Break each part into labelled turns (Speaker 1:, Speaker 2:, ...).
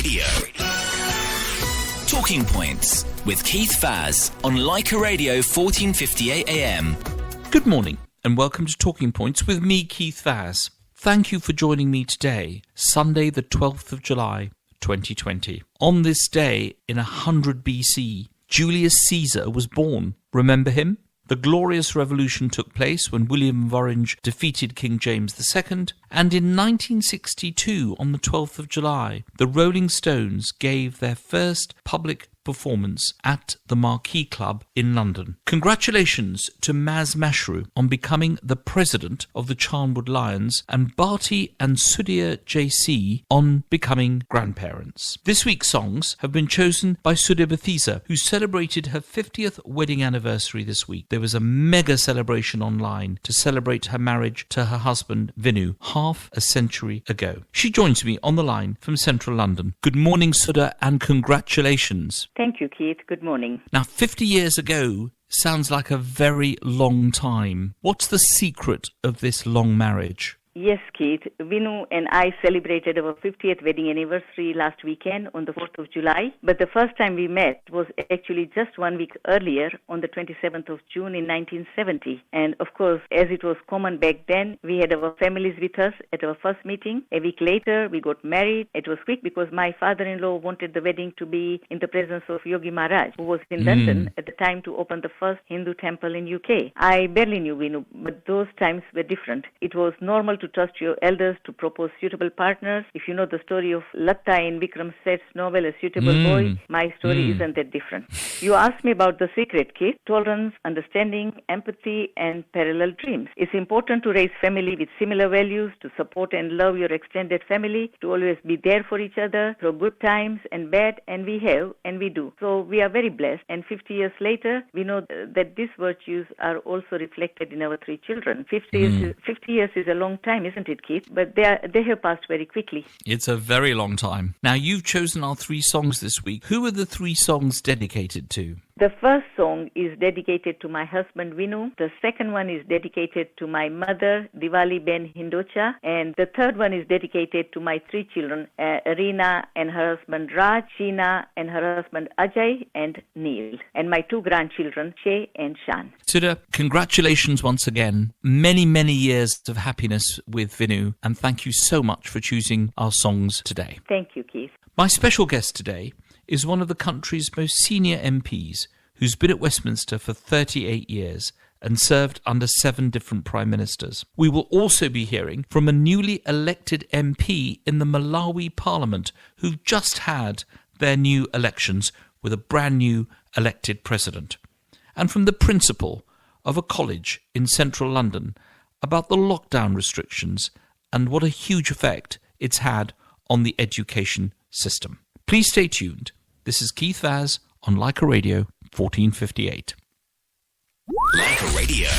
Speaker 1: Radio. Talking Points with Keith Faz on Leica Radio 1458 AM.
Speaker 2: Good morning and welcome to Talking Points with me, Keith Faz. Thank you for joining me today, Sunday the 12th of July, 2020. On this day in 100 BC, Julius Caesar was born. Remember him? The Glorious Revolution took place when William of Orange defeated King James II, and in 1962, on the 12th of July, the Rolling Stones gave their first public performance at the Marquee Club in London. Congratulations to Maz Mashru on becoming the president of the Charnwood Lions and Bharti and Sudhir JC on becoming grandparents. This week's songs have been chosen by Sudhir Bathisa, who celebrated her 50th wedding anniversary this week. There was a mega celebration online to celebrate her marriage to her husband Vinu half a century ago. She joins me on the line from central London. Good morning, Sudha, and congratulations.
Speaker 3: Thank you, Keith. Good morning.
Speaker 2: Now, 50 years ago sounds like a very long time. What's the secret of this long marriage?
Speaker 3: Yes, Keith. Vinu and I celebrated our 50th wedding anniversary last weekend on the 4th of July. But the first time we met was actually just 1 week earlier on the 27th of June in 1970. And of course, as it was common back then, we had our families with us at our first meeting. A week later, we got married. It was quick because my father-in-law wanted the wedding to be in the presence of Yogi Maharaj, who was in London at the time to open the first Hindu temple in UK. I barely knew Vinu, but those times were different. It was normal to trust your elders to propose suitable partners. If you know the story of Latta in Vikram Seth's novel, A Suitable Boy, my story isn't that different. You asked me about the secret, Keith. Tolerance, understanding, empathy, and parallel dreams. It's important to raise family with similar values, to support and love your extended family, to always be there for each other through good times and bad, and we have, and we do. So we are very blessed, and 50 years later, we know that these virtues are also reflected in our three children. 50 years is a long time, isn't it, Keith? But they have passed very quickly.
Speaker 2: It's a very long time. Now, you've chosen our three songs this week. Who are the three songs dedicated to?
Speaker 3: The first song is dedicated to my husband Vinu. The second one is dedicated to my mother, Diwali Ben Hindocha. And the third one is dedicated to my three children, Reena and her husband Raj, Sheena and her husband Ajay, and Neil. And my two grandchildren, Shay and Shan.
Speaker 2: Sudha, congratulations once again. Many, many years of happiness with Vinu. And thank you so much for choosing our songs today.
Speaker 3: Thank you, Keith.
Speaker 2: My special guest today is one of the country's most senior MPs who's been at Westminster for 38 years and served under 7 different prime ministers. We will also be hearing from a newly elected MP in the Malawi Parliament who just had their new elections with a brand new elected president, and from the principal of a college in central London about the lockdown restrictions and what a huge effect it's had on the education system. Please stay tuned. This is Keith Vaz on Leica Radio 1458.
Speaker 1: Leica Radio.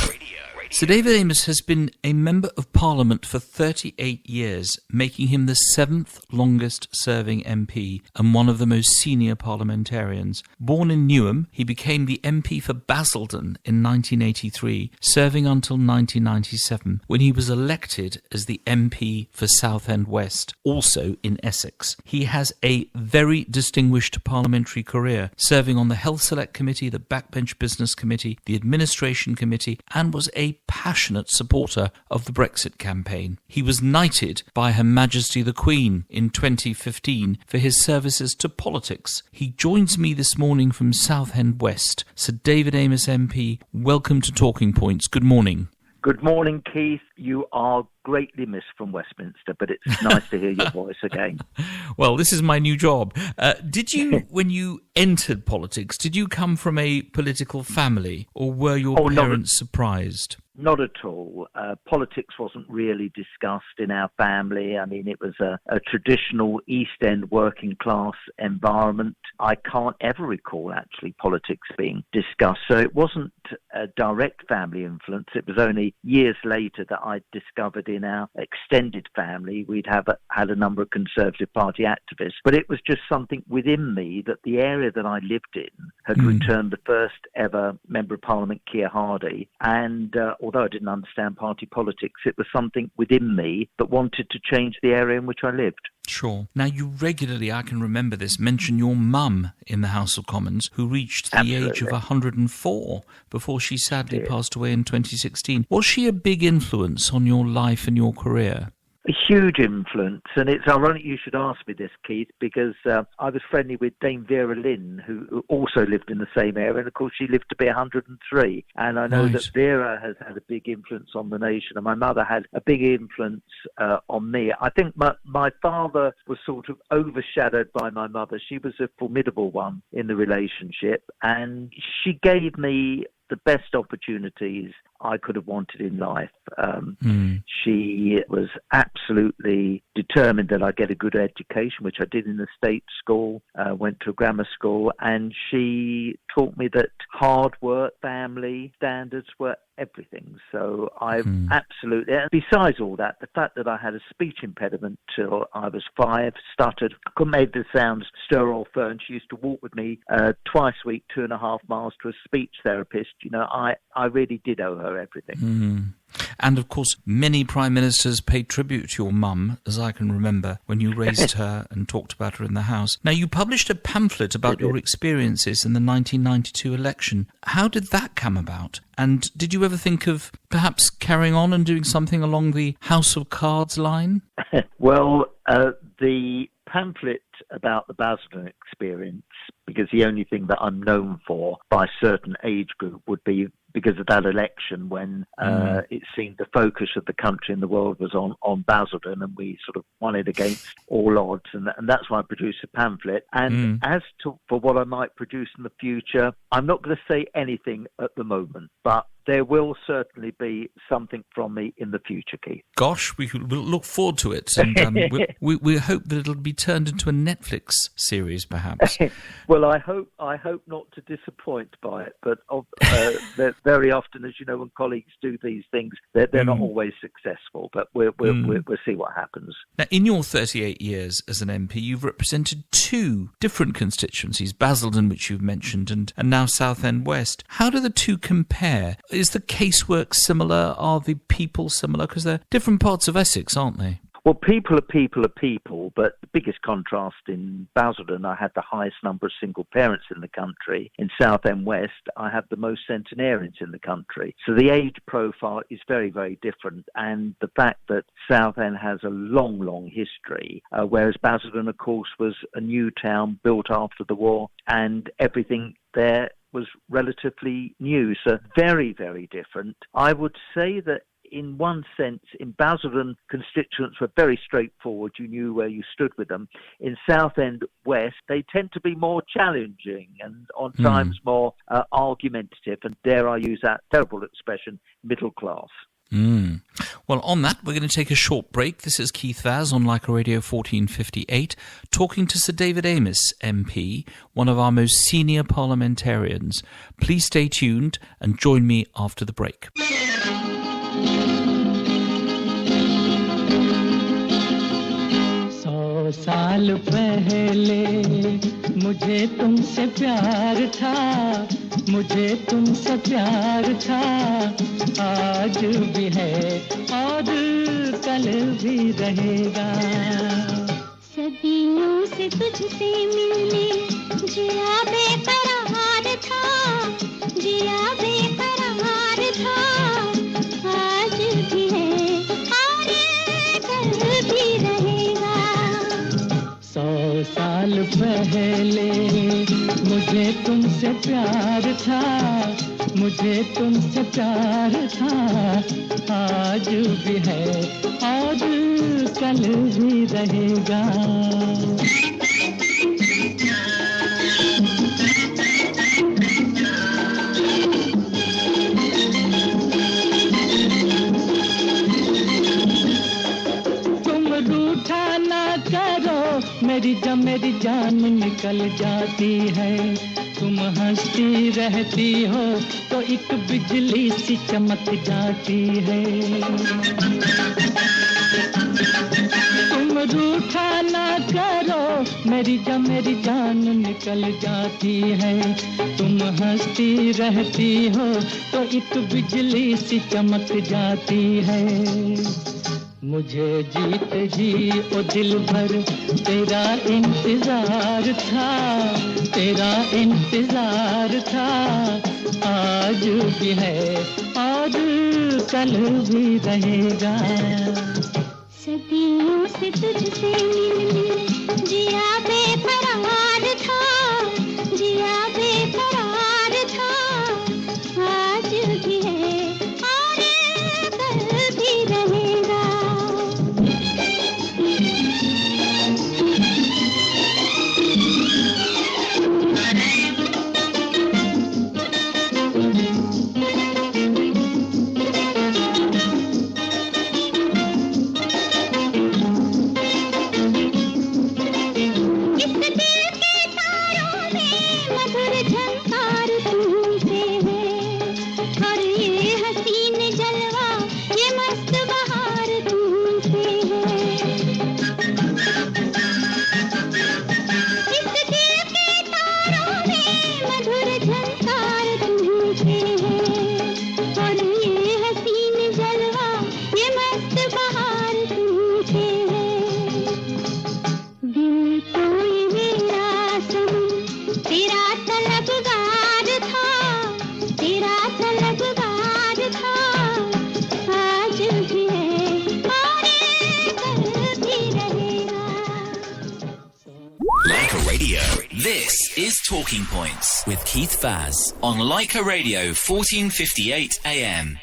Speaker 2: Sir David Amess has been a Member of Parliament for 38 years, making him the 7th longest serving MP and one of the most senior parliamentarians. Born in Newham, he became the MP for Basildon in 1983, serving until 1997, when he was elected as the MP for Southend West, also in Essex. He has a very distinguished parliamentary career, serving on the Health Select Committee, the Backbench Business Committee, the Administration Committee, and was a passionate supporter of the Brexit campaign. He was knighted by Her Majesty the Queen in 2015 for his services to politics. He joins me this morning from Southend West. Sir David Amess MP, welcome to Talking Points. Good morning.
Speaker 4: Good morning, Keith. You are greatly missed from Westminster, but it's nice to hear your voice again.
Speaker 2: Well, this is my new job. Did you, when you entered politics, did you come from a political family, or were your parents surprised?
Speaker 4: Not at all. Politics wasn't really discussed in our family. I mean, it was a traditional East End working class environment. I can't ever recall actually politics being discussed. So it wasn't a direct family influence. It was only years later that I discovered in our extended family we'd had a number of Conservative Party activists. But it was just something within me that the area that I lived in had returned the first ever Member of Parliament, Keir Hardie. And although I didn't understand party politics, it was something within me that wanted to change the area in which I lived.
Speaker 2: Sure. Now, you regularly, I can remember this, mention your mum in the House of Commons, who reached the age of 104 before she sadly passed away in 2016. Was she a big influence on your life and your career?
Speaker 4: A huge influence, and it's ironic you should ask me this, Keith, because I was friendly with Dame Vera Lynn, who also lived in the same area, and of course she lived to be 103, and I know that Vera has had a big influence on the nation, and my mother had a big influence on me. I think my father was sort of overshadowed by my mother. She was a formidable one in the relationship, and she gave me the best opportunities I could have wanted in life. She was absolutely determined that I get a good education, which I did in the state school, went to a grammar school, and she taught me that hard work, family standards were everything. So I absolutely, and besides all that, the fact that I had a speech impediment till I was 5, stuttered, couldn't make the sounds, stir or fern. She used to walk with me twice a week, 2.5 miles to a speech therapist. You know, I really did owe her everything.
Speaker 2: And of course, many prime ministers paid tribute to your mum, as I can remember, when you raised her and talked about her in the House. Now, you published a pamphlet about your experiences in the 1992 election. How did that come about? And did you ever think of perhaps carrying on and doing something along the House of Cards line?
Speaker 4: Well, the pamphlet about the Basildon experience, because the only thing that I'm known for by a certain age group would be because of that election when it seemed the focus of the country and the world was on Basildon, and we sort of won it against all odds, and that's why I produced a pamphlet. And as to for what I might produce in the future, I'm not going to say anything at the moment, but there will certainly be something from me in the future, Keith.
Speaker 2: Gosh, we'll look forward to it. And we hope that it'll be turned into a Netflix series, perhaps.
Speaker 4: Well, I hope not to disappoint by it. But very often, as you know, when colleagues do these things, they're not always successful. But we'll see what happens.
Speaker 2: Now, in your 38 years as an MP, you've represented 2 different constituencies, Basildon, which you've mentioned, and now Southend West. How do the 2 compare? Is the casework similar? Are the people similar? Because they're different parts of Essex, aren't they?
Speaker 4: Well, people are people, but the biggest contrast in Basildon, I had the highest number of single parents in the country. In Southend West, I have the most centenarians in the country. So the age profile is very, very different. And the fact that Southend has a long, long history, whereas Basildon, of course, was a new town built after the war, and everything there was relatively new. So very, very different. I would say that in one sense, in Basildon, constituents were very straightforward. You knew where you stood with them. In Southend West, they tend to be more challenging and on times more argumentative, and dare I use that terrible expression, middle class.
Speaker 2: Well, on that, we're going to take a short break. This is Keith Vaz on Leica Radio 1458, talking to Sir David Amess, MP, one of our most senior parliamentarians. Please stay tuned and join me after the break.
Speaker 5: 100 साल पहले मुझे तुमसे प्यार था, मुझे तुमसे प्यार था, आज भी है और कल भी रहेगा।
Speaker 6: सदियों से तुझसे मिलने जिया बेकरार था, जिया बेकरार था, आज भी है और कल भी रहेगा।
Speaker 5: 100 साल पहले मुझे तुमसे प्यार था, मुझे तुमसे प्यार था, आज भी है और कल भी रहेगा। तुम रूठा ना करो, मेरी जान निकल जाती है। तुम हंसती रहती हो तो एक बिजली सी चमक जाती है। तुम रूठा ना करो, मेरी जान निकल जाती है। तुम हंसती रहती हो तो एक बिजली सी चमक जाती है। मुझे जीते जी ओ दिल भर तेरा इंतजार था, तेरा इंतजार था, आज भी है और कल भी रहेगा।
Speaker 6: सदियों से तुझसे मिलने जिया बेकरार था, जिया बेकरार था, आज भी है और कल भी रहेगा।
Speaker 1: This is Talking Points with Keith Vaz on Leica Radio 1458 AM.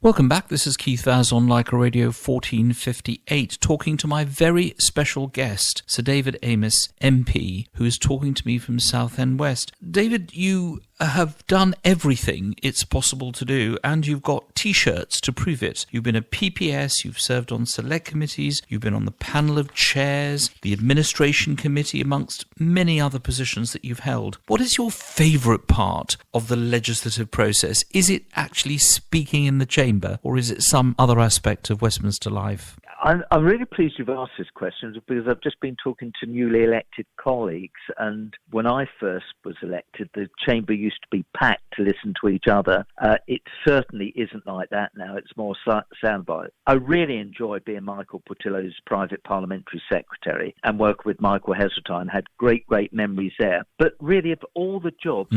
Speaker 2: Welcome back. This is Keith Vaz on Leica Radio 1458, talking to my very special guest, Sir David Amess, MP, who is talking to me from Southend West. David, you have done everything it's possible to do, and you've got T-shirts to prove it. You've been a PPS, you've served on select committees, you've been on the panel of chairs, the administration committee, amongst many other positions that you've held. What is your favourite part of the legislative process? Is it actually speaking in the chamber, or is it some other aspect of Westminster life?
Speaker 4: I'm really pleased you've asked this question, because I've just been talking to newly elected colleagues, and when I first was elected, the chamber used to be packed to listen to each other. It certainly isn't like that now. It's more soundbite. I really enjoyed being Michael Portillo's private parliamentary secretary and working with Michael Heseltine. Had great memories there. But really, of all the jobs,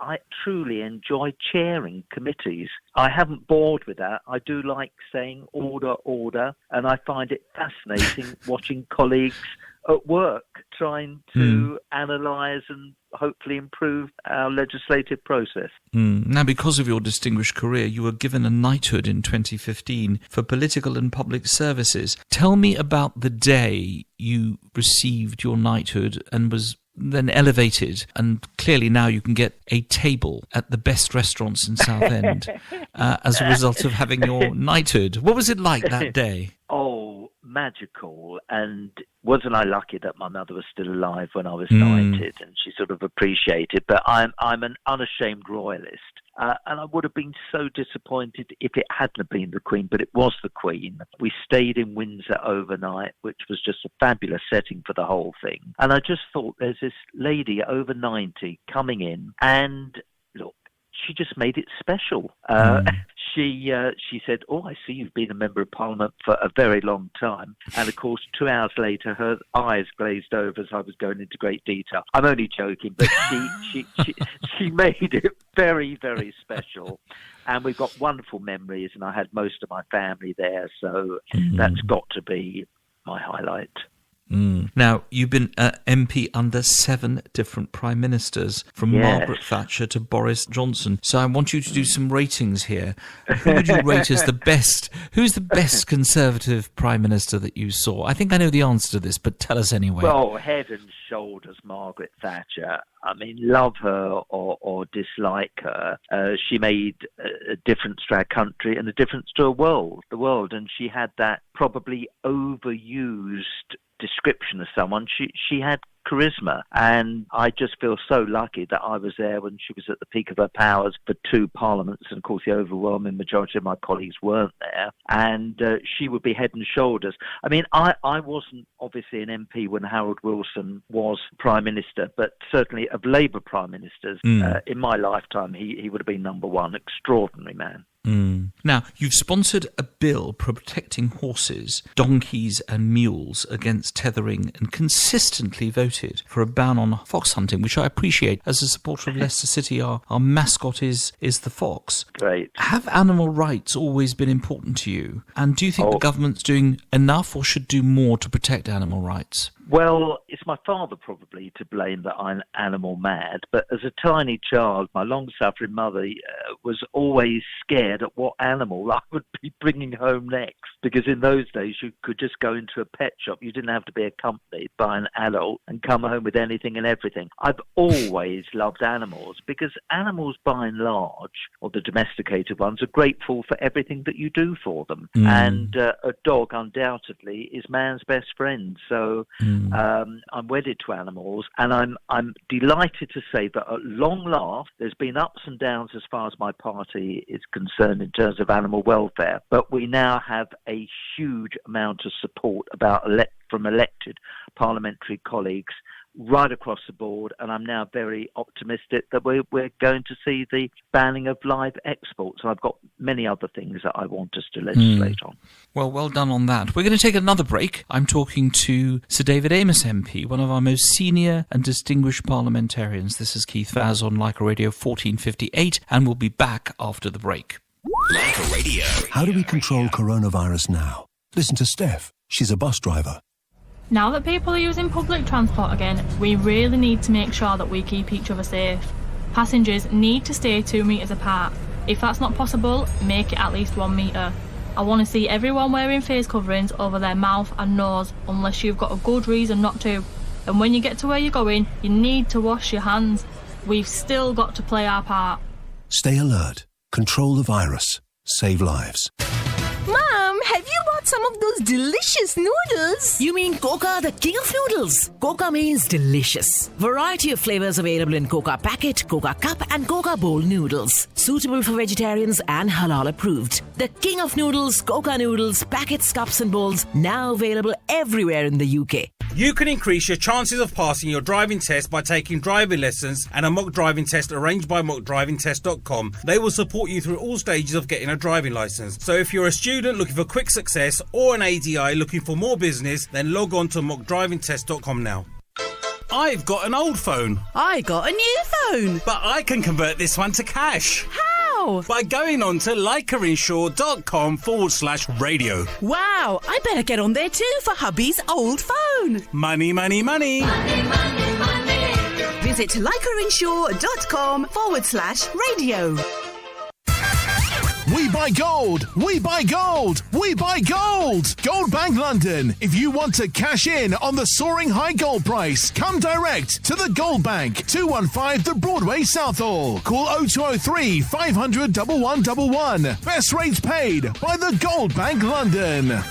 Speaker 4: I truly enjoy chairing committees. I haven't bored with that. I do like saying order, and I find it fascinating watching colleagues at work trying to analyse and hopefully improve our legislative process.
Speaker 2: Now, because of your distinguished career, you were given a knighthood in 2015 for political and public services. Tell me about the day you received your knighthood and was then elevated, and clearly now you can get a table at the best restaurants in Southend as a result of having your knighthood. What was it like that day?
Speaker 4: Oh, magical. And wasn't I lucky that my mother was still alive when I was knighted, and she sort of appreciated. But I'm an unashamed royalist. And I would have been so disappointed if it hadn't been the Queen, but it was the Queen. We stayed in Windsor overnight, which was just a fabulous setting for the whole thing. And I just thought, there's this lady over 90 coming in, and look, she just made it special. She said, "Oh, I see you've been a member of Parliament for a very long time." And of course, 2 hours later, her eyes glazed over as I was going into great detail. I'm only joking, but she made it very, very special. And we've got wonderful memories, and I had most of my family there, so that's got to be my highlight.
Speaker 2: Now, you've been MP under 7 different prime ministers, from Margaret Thatcher to Boris Johnson. So I want you to do some ratings here. Who would you rate as the best? Who's the best Conservative prime minister that you saw? I think I know the answer to this, but tell us anyway.
Speaker 4: Well, head and shoulders Margaret Thatcher. I mean, love her or dislike her. She made a difference to our country and a difference to the world. And she had that probably overused description of someone. She had charisma, and I just feel so lucky that I was there when she was at the peak of her powers for 2 parliaments, and of course the overwhelming majority of my colleagues weren't there, and she would be head and shoulders. I mean, I wasn't obviously an MP when Harold Wilson was Prime Minister, but certainly of Labour Prime Ministers in my lifetime he would have been number 1. Extraordinary man.
Speaker 2: Now, you've sponsored a bill protecting horses, donkeys and mules against tethering and consistently voted for a ban on fox hunting, which I appreciate. As a supporter of Leicester City, our mascot is the fox.
Speaker 4: Great.
Speaker 2: Have animal rights always been important to you? And do you think the government's doing enough or should do more to protect animal rights?
Speaker 4: Well, it's my father probably to blame that I'm animal mad, but as a tiny child, my long-suffering mother was always scared at what animal I would be bringing home next, because in those days you could just go into a pet shop. You didn't have to be accompanied by an adult and come home with anything and everything. I've always loved animals because animals, by and large, or the domesticated ones, are grateful for everything that you do for them. And a dog undoubtedly is man's best friend. So I'm wedded to animals, and I'm delighted to say that at long last, there's been ups and downs as far as my party is concerned in terms of animal welfare, but we now have a huge amount of support from elected parliamentary colleagues right across the board, and I'm now very optimistic that we're going to see the banning of live exports. And I've got many other things that I want us to legislate on.
Speaker 2: Well done on that. We're going to take another break. I'm talking to Sir David Amess MP, one of our most senior and distinguished parliamentarians. This is Keith Vaz on Leica Radio 1458, and we'll be back after the break.
Speaker 1: Leica Radio.
Speaker 7: How do we control coronavirus now? Listen to Steph. She's a bus driver.
Speaker 8: Now that people are using public transport again, we really need to make sure that we keep each other safe. Passengers need to stay 2 metres apart. If that's not possible, make it at least 1 metre. I want to see everyone wearing face coverings over their mouth and nose, unless you've got a good reason not to. And when you get to where you're going, you need to wash your hands. We've still got to play our part.
Speaker 7: Stay alert. Control the virus. Save lives.
Speaker 9: Mom, have you bought some of those delicious noodles?
Speaker 10: You mean Coca, the king of noodles? Coca means delicious. Variety of flavors available in Coca Packet, Coca Cup and Coca Bowl noodles. Suitable for vegetarians and halal approved. The king of noodles, Coca noodles, packets, cups and bowls, now available everywhere in the UK.
Speaker 11: You can increase your chances of passing your driving test by taking driving lessons and a mock driving test arranged by mockdrivingtest.com. They will support you through all stages of getting a driving licence. So if you're a student looking for quick success or an ADI looking for more business, then log on to mockdrivingtest.com now. I've got an old phone.
Speaker 9: I got a new phone.
Speaker 11: But I can convert this one to cash.
Speaker 9: How?
Speaker 11: By going on to leicainsure.com/radio.
Speaker 9: Wow, I better get on there too for hubby's old phone.
Speaker 11: Money, money, money.
Speaker 9: Money, money, money. Visit leicainsure.com/radio.
Speaker 12: We buy gold! We buy gold! We buy gold! Gold Bank London. If you want to cash in on the soaring high gold price, come direct to the Gold Bank, 215 The Broadway, Southall. Call 0203 500 1111. Best rates paid by the Gold Bank London.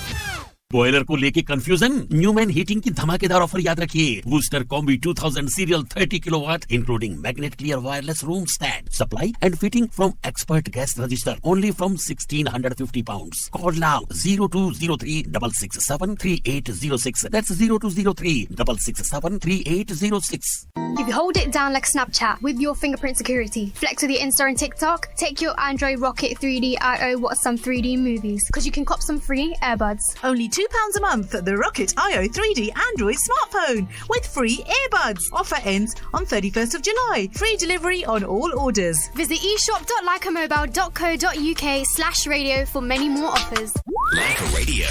Speaker 13: Boiler को लेके confusion? Newman heating की धमाकेदार offer याद रखिए. Booster combi 2000 serial 30 kilowatt including magnet clear wireless room stand. Supply and fitting from expert guest register only from £1,650. Call now 0203 667 3806. That's 0203 667 3806.
Speaker 14: If you hold it down like Snapchat with your fingerprint security, flex with your Insta and TikTok, take your Android Rocket 3D IO watch some 3D movies, because you can cop some free earbuds.
Speaker 9: Only £2 a month at the Rocket IO 3D Android smartphone with free earbuds. Offer ends on 31st of July. Free delivery on all orders.
Speaker 14: Visit eshop.leicamobile.co.uk/radio for many more offers.
Speaker 1: Leica Radio.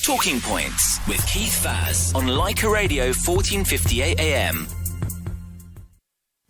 Speaker 1: Talking Points with Keith Vaz on Leica Radio 1458 AM.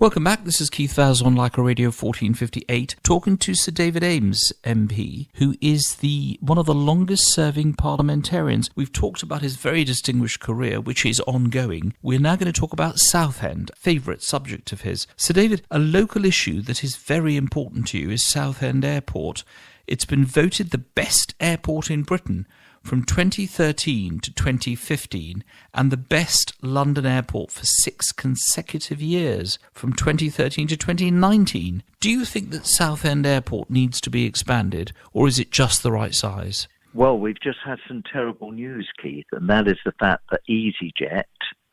Speaker 2: Welcome back. This is Keith Vaz on Leica Radio 1458, talking to Sir David Amess MP, who is one of the longest-serving parliamentarians. We've talked about his very distinguished career, which is ongoing. We're now going to talk about Southend, favourite subject of his. Sir David, a local issue that is very important to you is Southend Airport. It's been voted the best airport in Britain from 2013 to 2015, and the best London airport for 6 consecutive years, from 2013 to 2019. Do you think that Southend Airport needs to be expanded, or is it just the right size?
Speaker 4: Well, we've just had some terrible news, Keith, and that is the fact that EasyJet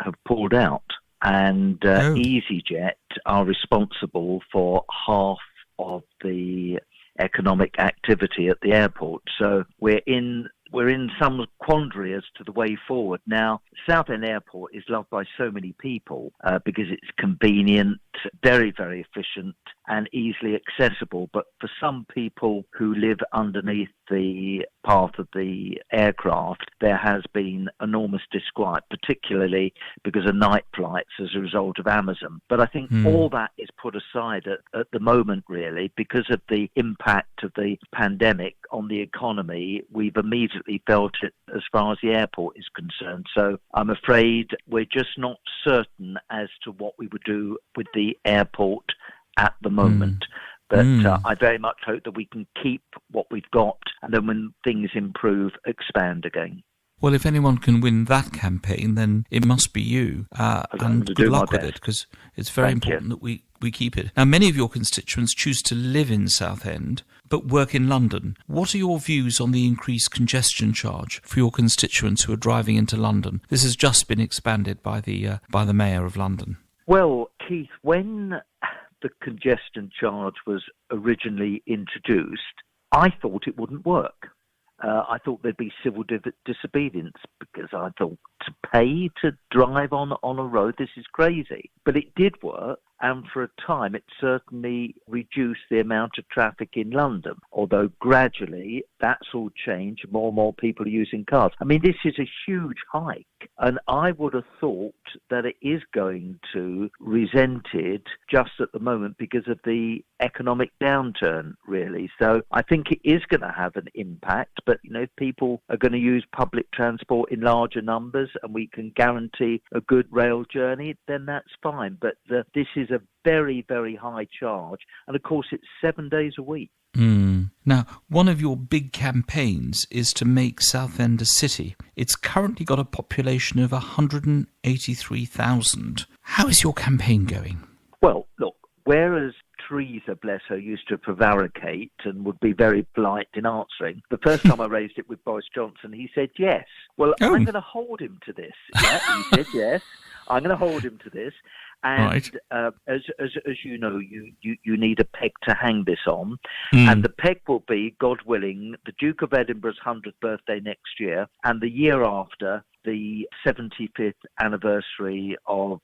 Speaker 4: have pulled out. And EasyJet are responsible for half of the economic activity at the airport. So we're in some quandary as to the way forward. Now, Southend Airport is loved by so many people because it's convenient, very, very efficient and easily accessible. But for some people who live underneath the path of the aircraft, there has been enormous disquiet, particularly because of night flights as a result of Amazon. But I think all that is put aside at the moment, really, because of the impact of the pandemic on the economy. We've immediately felt it as far as the airport is concerned. So I'm afraid we're just not certain as to what we would do with the airport at the moment. But I very much hope that we can keep what we've got, and then when things improve, expand again.
Speaker 2: Well, if anyone can win that campaign, then it must be you. And good luck with it, because it's very important that we keep it. Now, many of your constituents choose to live in Southend, but work in London. What are your views on the increased congestion charge for your constituents who are driving into London? This has just been expanded by the Mayor of London.
Speaker 4: Well, Keith, when the congestion charge was originally introduced, I thought it wouldn't work. I thought there'd be civil disobedience, because I thought, to pay to drive on a road, this is crazy. But it did work, and for a time it certainly reduced the amount of traffic in London, although gradually that's all changed. More and more people are using cars. I mean, this is a huge hike, and I would have thought that it is going to resented just at the moment because of the economic downturn, really. So I think it is going to have an impact, but if people are going to use public transport in larger numbers and we can guarantee a good rail journey, then that's fine. But this is a very, very high charge, and of course it's 7 days a week.
Speaker 2: Now, one of your big campaigns is to make Southend a city. It's currently got a population of 183,000. How is your campaign going?
Speaker 4: Well, look, whereas Theresa, bless her, used to prevaricate and would be very polite in answering, the first time I raised it with Boris Johnson, he said yes. Well, I'm going to hold him to this. Yeah, he said yes. I'm going to hold him to this. And as you know, you need a peg to hang this on. And the peg will be, God willing, the Duke of Edinburgh's 100th birthday next year, and the year after, the 75th anniversary of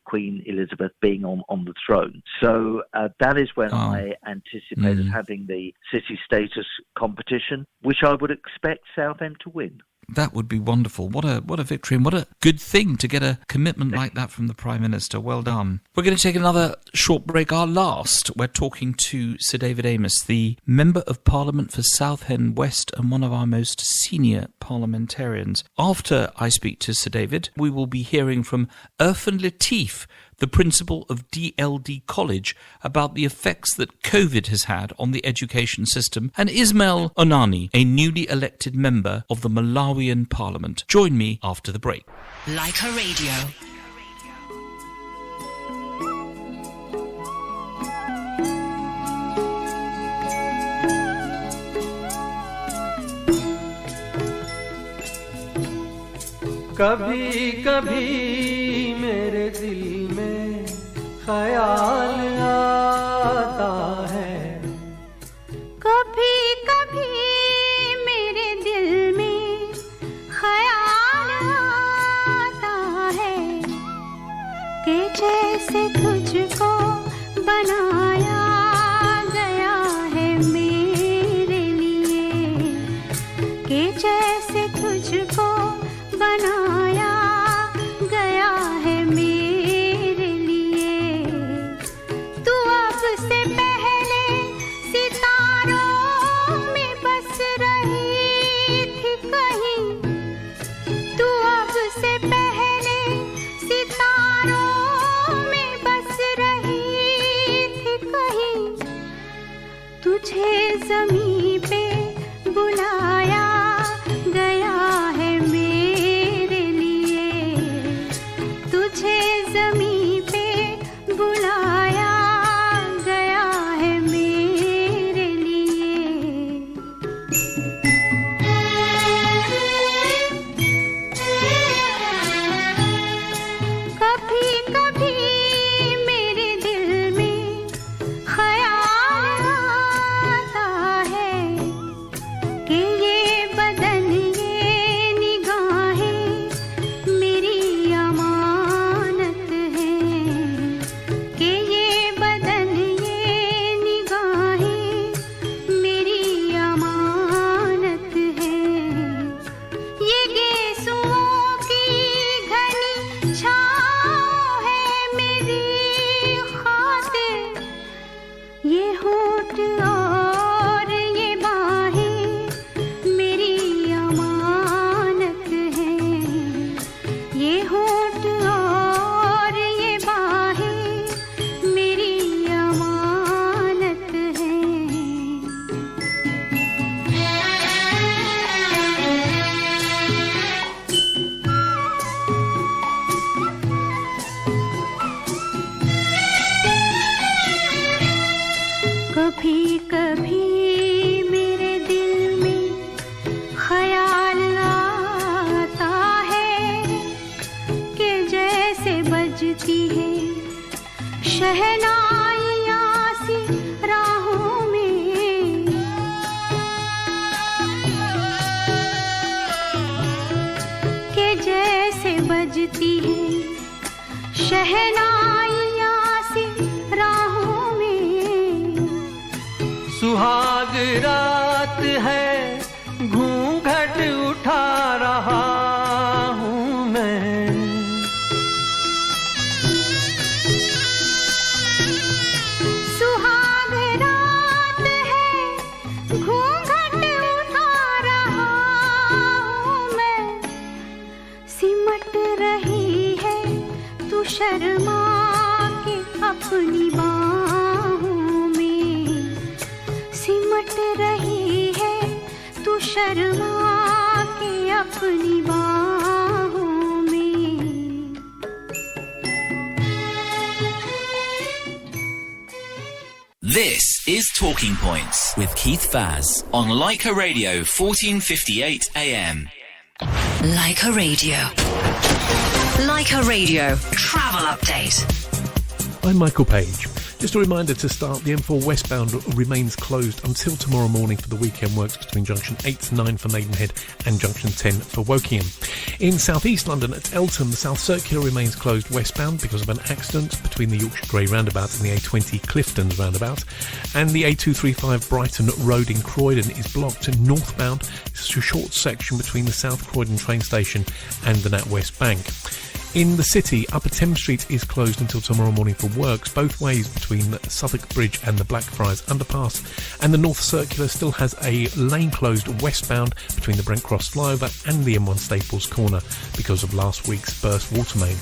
Speaker 4: Queen Elizabeth being on the throne. So that is when I anticipated having the city status competition, which I would expect Southend to win.
Speaker 2: That would be wonderful. What a victory, and what a good thing to get a commitment like that from the Prime Minister. Well done. We're going to take another short break, our last. We're talking to Sir David Amess, the Member of Parliament for Southend West and one of our most senior parliamentarians. After I speak to Sir David, we will be hearing from Irfan Latif, the principal of DLD College, about the effects that COVID has had on the education system, and Ismail Onani, a newly elected member of the Malawian Parliament. Join me after the break.
Speaker 10: Leica Radio.
Speaker 5: कभी कभी मेरे दिल में ख्याल आता है,
Speaker 6: कभी कभी मेरे दिल में ख्याल आता है कि जैसे तुझको बनाया गया है मेरे लिए, कि जैसे तुझको बनाया गया है मेरे लिए। तू अब से पहले सितारों में बस रही थी कहीं, तू अब से पहले सितारों में बस रही थी कहीं, तुझे ज़मीं पे बुलाया गया है मेरे लिए, तुझे ज़मीं पे बुलाया गया है मेरे लिए। कभी कभी मेरे दिल में ख्याल आता कभी कभी मेरे दिल में ख्याल आता है कि जैसे बजती है शहनाइयाँ सी राहों में, कि जैसे बजती है शहनाइयाँ सी राहों में।
Speaker 5: सुहाग रात है घूंघट उठा रहा हूँ मैं,
Speaker 6: सुहाग रात है घूंघट उठा रहा हूँ मैं, सिमट रही है तू शर्मा के अपनी बाहों में, सिमट रही है तू शर्मा के अपनी बाहों में।
Speaker 1: This is Talking Points with Keith Faz on Leica Radio 1458 AM.
Speaker 15: Leica Radio. Leica Radio. Travel update.
Speaker 16: I'm Michael Page. Just a reminder to start, the M4 westbound remains closed until tomorrow morning for the weekend works between junction 8 to 9 for Maidenhead and junction 10 for Wokingham. In South East London at Eltham, the South Circular remains closed westbound because of an accident between the Yorkshire Grey roundabout and the A20 Cliftons roundabout. And the A235 Brighton Road in Croydon is blocked northbound. It's a short section between the South Croydon train station and the NatWest Bank. In the city, Upper Thames Street is closed until tomorrow morning for works both ways between Southwark Bridge and the Blackfriars Underpass, and the North Circular still has a lane closed westbound between the Brent Cross flyover and the M1 Staples Corner because of last week's burst water main.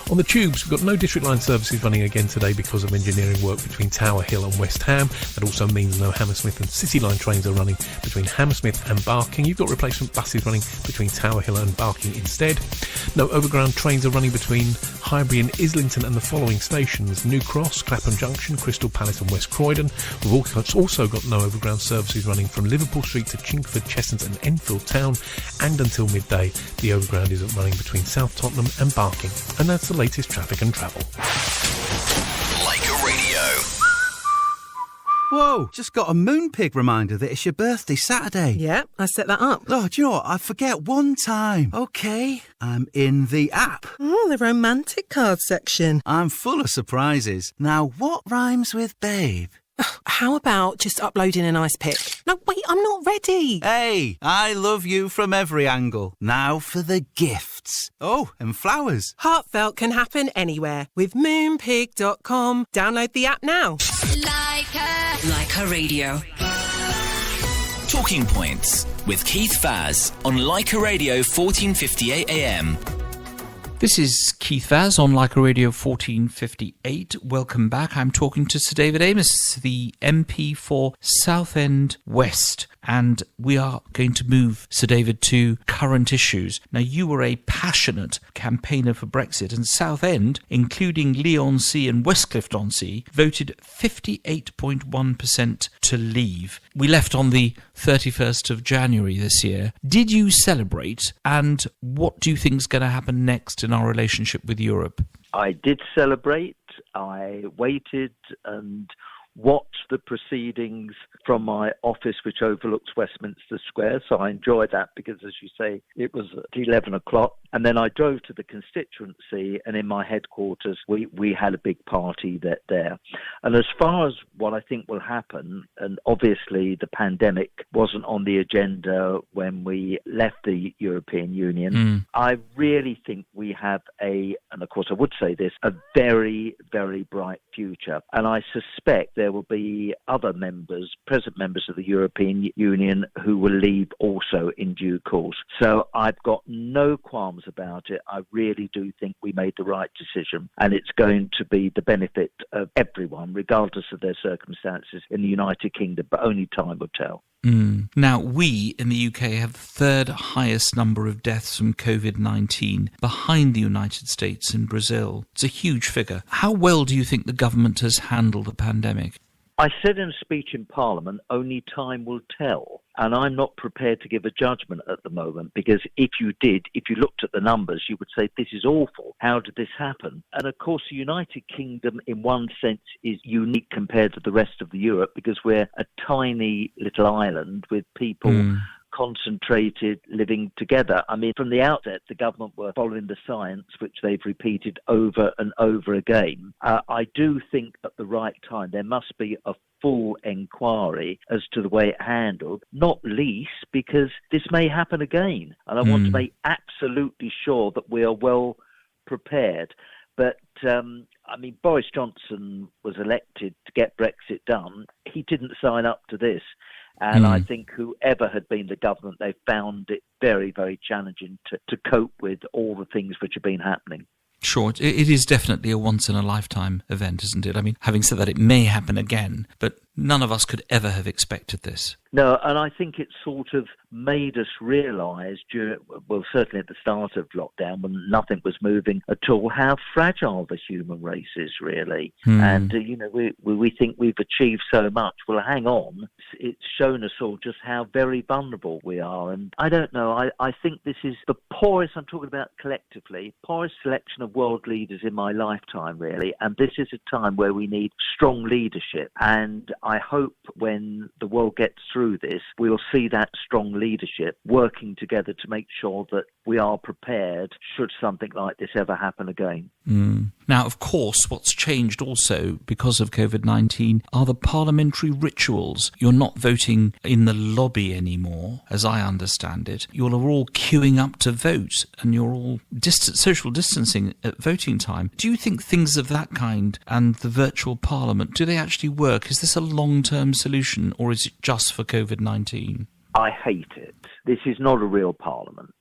Speaker 16: On the tubes, we've got no District Line services running again today because of engineering work between Tower Hill and West Ham. That also means no Hammersmith and City Line trains are running between Hammersmith and Barking. You've got replacement buses running between Tower Hill and Barking instead. No overground trains are running between Highbury and Islington and the following stations: New Cross, Clapham Junction, Crystal Palace and West Croydon. We've also got no overground services running from Liverpool Street to Chingford, Cheshunt and Enfield Town, and until midday the overground isn't running between South Tottenham and Barking. And that's the latest traffic and travel.
Speaker 17: Leica Radio.
Speaker 18: Whoa, just got a Moonpig reminder that it's your birthday Saturday.
Speaker 19: Yeah, I set that up.
Speaker 18: Oh, do you know what? I forget one time. Okay, I'm in the app.
Speaker 19: Oh, the romantic card section.
Speaker 18: I'm full of surprises. Now, what rhymes with babe?
Speaker 19: How about just uploading a nice pic? No, wait, I'm not ready.
Speaker 18: Hey, I love you from every angle. Now for the gifts. Oh, and flowers.
Speaker 19: Heartfelt can happen anywhere with Moonpig.com. Download the app now.
Speaker 15: Leica Radio.
Speaker 1: Talking Points with Keith Faz on Leica Radio 1458 AM.
Speaker 2: This is Keith Vaz on Leica Radio 1458. Welcome back. I'm talking to Sir David Amess, the MP for Southend West. And we are going to move, Sir David, to current issues. Now, you were a passionate campaigner for Brexit, and Southend, including Leigh-on-Sea and Westcliff-on-Sea, voted 58.1% to leave. We left on the 31st of January this year. Did you celebrate, and what do you think is going to happen next in our relationship with Europe?
Speaker 4: I did celebrate. I waited and watched the proceedings from my office, which overlooks Westminster Square. So I enjoyed that because, as you say, it was at 11 o'clock. And then I drove to the constituency, and in my headquarters, we had a big party there. And as far as what I think will happen, and obviously the pandemic wasn't on the agenda when we left the European Union, I really think we have and of course I would say this, a very, very bright future. And I suspect there will be other present members of the European Union who will leave also in due course. So I've got no qualms about it. I really do think we made the right decision, and it's going to be the benefit of everyone, regardless of their circumstances in the United Kingdom, but only time will tell.
Speaker 2: Now, we in the UK have the third highest number of deaths from COVID-19, behind the United States and Brazil. It's a huge figure. How well do you think the government has handled the pandemic?
Speaker 4: I said in a speech in Parliament, only time will tell. And I'm not prepared to give a judgment at the moment, because if you looked at the numbers, you would say, this is awful. How did this happen? And of course, the United Kingdom, in one sense, is unique compared to the rest of Europe, because we're a tiny little island with people concentrated living together. I mean, from the outset, the government were following the science, which they've repeated over and over again. I do think at the right time there must be a full inquiry as to the way it handled, not least because this may happen again. And I want to make absolutely sure that we are well prepared. But, I mean, Boris Johnson was elected to get Brexit done. He didn't sign up to this. And I think whoever had been the government, they found it very, very challenging to cope with all the things which have been happening.
Speaker 2: Sure, it is definitely a once-in-a-lifetime event, isn't it? I mean, having said that, it may happen again, but none of us could ever have expected this.
Speaker 4: No, and I think it sort of made us realise, certainly at the start of lockdown, when nothing was moving at all, how fragile the human race is, really. And, we think we've achieved so much. Well, hang on. It's shown us all just how very vulnerable we are. And I don't know, I think this is the poorest, I'm talking about collectively, poorest selection of world leaders in my lifetime, really. And this is a time where we need strong leadership. And I hope when the world gets through this, we'll see that strong leadership working together to make sure that we are prepared should something like this ever happen again.
Speaker 2: Now, of course, what's changed also because of COVID-19 are the parliamentary rituals. You're not voting in the lobby anymore, as I understand it. You're all queuing up to vote and you're all social distancing at voting time. Do you think things of that kind and the virtual parliament, do they actually work? Is this a long-term solution or is it just for COVID-19?
Speaker 4: I hate it. This is not a real parliament.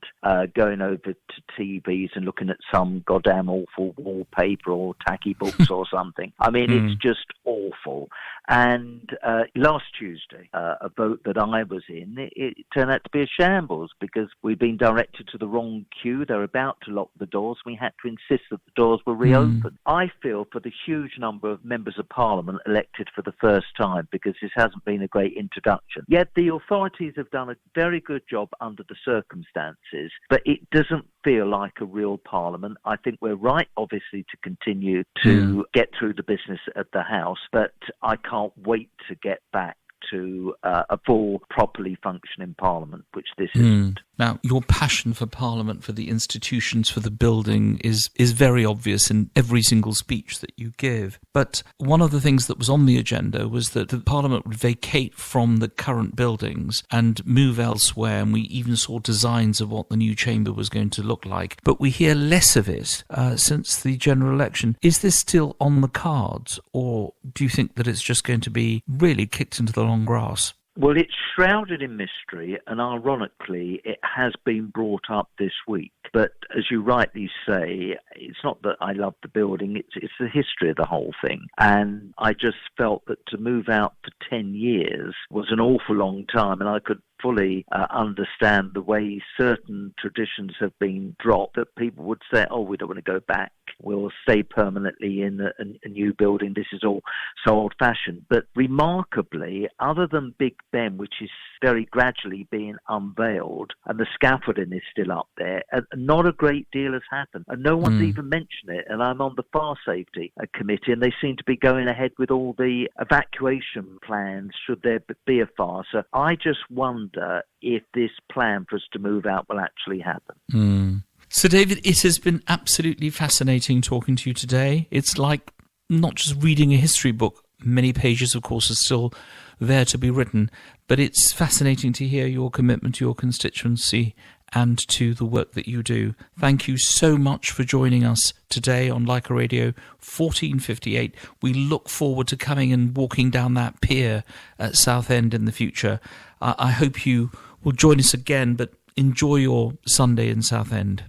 Speaker 4: Going over to TVs and looking at some goddamn awful wallpaper or tacky books or something. I mean, it's just awful. And last Tuesday, a vote that I was in, it turned out to be a shambles because we'd been directed to the wrong queue. They were about to lock the doors. We had to insist that the doors were reopened. I feel for the huge number of members of parliament elected for the first time, because this hasn't been a great introduction. Yet the authorities have done a very good job under the circumstances, but it doesn't feel like a real parliament. I think we're right, obviously, to continue to get through the business at the House, but I can't wait to get back to a full, properly functioning parliament, which this isn't.
Speaker 2: Now, your passion for Parliament, for the institutions, for the building is very obvious in every single speech that you give. But one of the things that was on the agenda was that the Parliament would vacate from the current buildings and move elsewhere, and we even saw designs of what the new chamber was going to look like. But we hear less of it since the general election. Is this still on the cards, or do you think that it's just going to be really kicked into the long grass?
Speaker 4: Well, it's shrouded in mystery, and ironically, it has been brought up this week. But as you rightly say, it's not that I love the building, it's the history of the whole thing. And I just felt that to move out for 10 years was an awful long time, and I could fully understand the way certain traditions have been dropped, that people would say, oh, we don't want to go back. We'll stay permanently in a new building. This is all so old-fashioned. But remarkably, other than Big Ben, which is very gradually being unveiled, and the scaffolding is still up there, not a great deal has happened. And no one's even mentioned it. And I'm on the Fire Safety Committee, and they seem to be going ahead with all the evacuation plans should there be a fire. So I just wonder if this plan for us to move out will actually happen.
Speaker 2: So, David, it has been absolutely fascinating talking to you today. It's like not just reading a history book. Many pages, of course, are still there to be written, but it's fascinating to hear your commitment to your constituency and to the work that you do. Thank you so much for joining us today on Leica Radio 1458. We look forward to coming and walking down that pier at Southend in the future. I hope you will join us again, but enjoy your Sunday in Southend.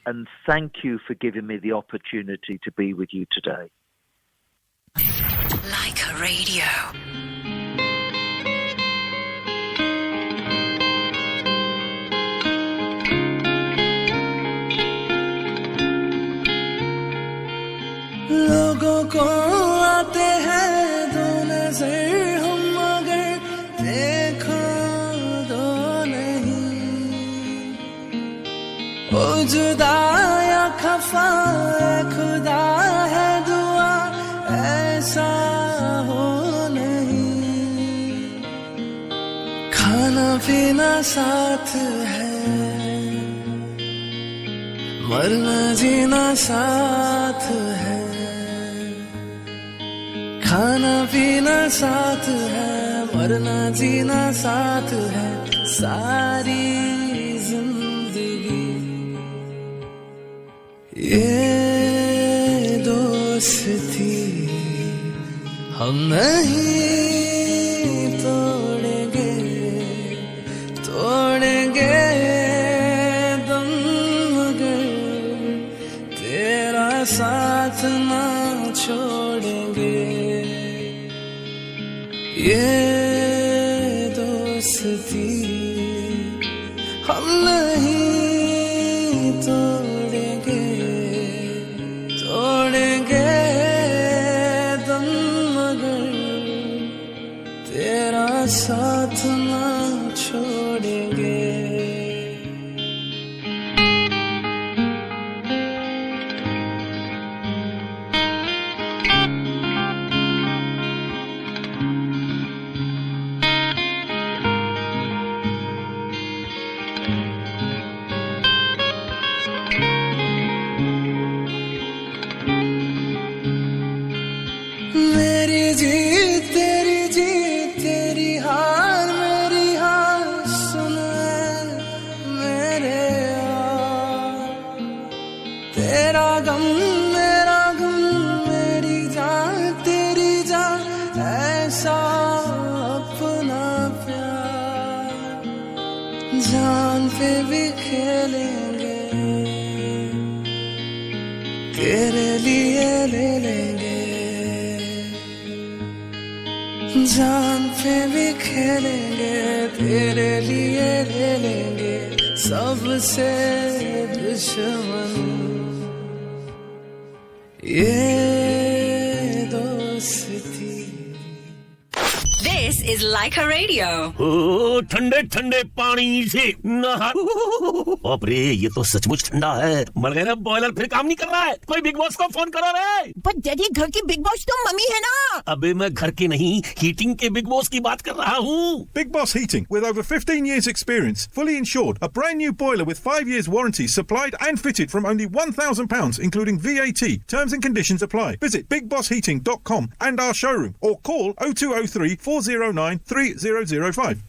Speaker 4: And thank you for giving me the opportunity to be with you today.
Speaker 15: Leica Radio.
Speaker 5: लोगों को आते हैं दो नजर जुदा या खफा खुदा है दुआ ऐसा हो नहीं खाना पीना साथ है मरना जीना साथ है खाना पीना साथ है मरना जीना साथ है सारी जिंदगी ये दोस्ती हम नहीं तोड़ेंगे दम मगर तेरा साथ ना छोड़ेंगे ये दोस्ती हम नहीं तोड़ेंगे दम मगर तेरा साथ ना छोड़ेंगे तेरी हार मेरी हार सुन मेरे यार तेरा गम मेरा गम मेरी जान तेरी जान ऐसा अपना प्यार जान पे भी खेलेंगे तेरे लिए ले लेंगे जान पे भी खेलेंगे तेरे लिए ले लेंगे सबसे दुश्मन ये दोस्ती
Speaker 15: This is Leica Radio.
Speaker 13: ओ ठंडे ठंडे पानी से नहा बाप रे ये तो सचमुच ठंडा है मर गया ना बॉयलर फिर काम नहीं कर रहा है कोई बिग बॉस को फोन करो रे
Speaker 10: पर डैडी घर की बिग बॉस तो मम्मी है ना
Speaker 13: अबे मैं घर के नहीं हीटिंग के बिग बॉस की बात कर रहा हूँ
Speaker 17: Big Boss Heating with over 15 years experience fully insured a brand new boiler with 5 years warranty supplied and fitted from only £1,000 including VAT terms and conditions apply visit bigbbossheating.com and our showroom or call 0203 409 3005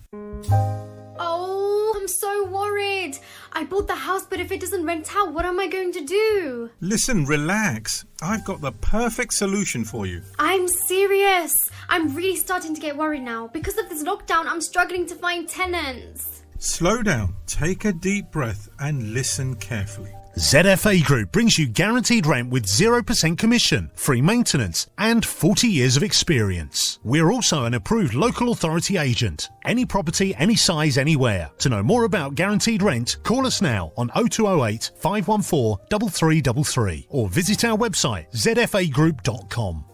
Speaker 20: Oh, I'm so worried. I bought the house, but if it doesn't rent out, what am I going to do?
Speaker 17: Listen, relax. I've got the perfect solution for you.
Speaker 20: I'm serious. I'm really starting to get worried now. Because of this lockdown, I'm struggling to find tenants.
Speaker 17: Slow down, take a deep breath and listen carefully.
Speaker 12: ZFA Group brings you guaranteed rent with 0% commission, free maintenance and 40 years of experience. We're also an approved local authority agent. Any property, any size, anywhere. To know more about guaranteed rent, call us now on 0208 514 3333 or visit our website zfagroup.com.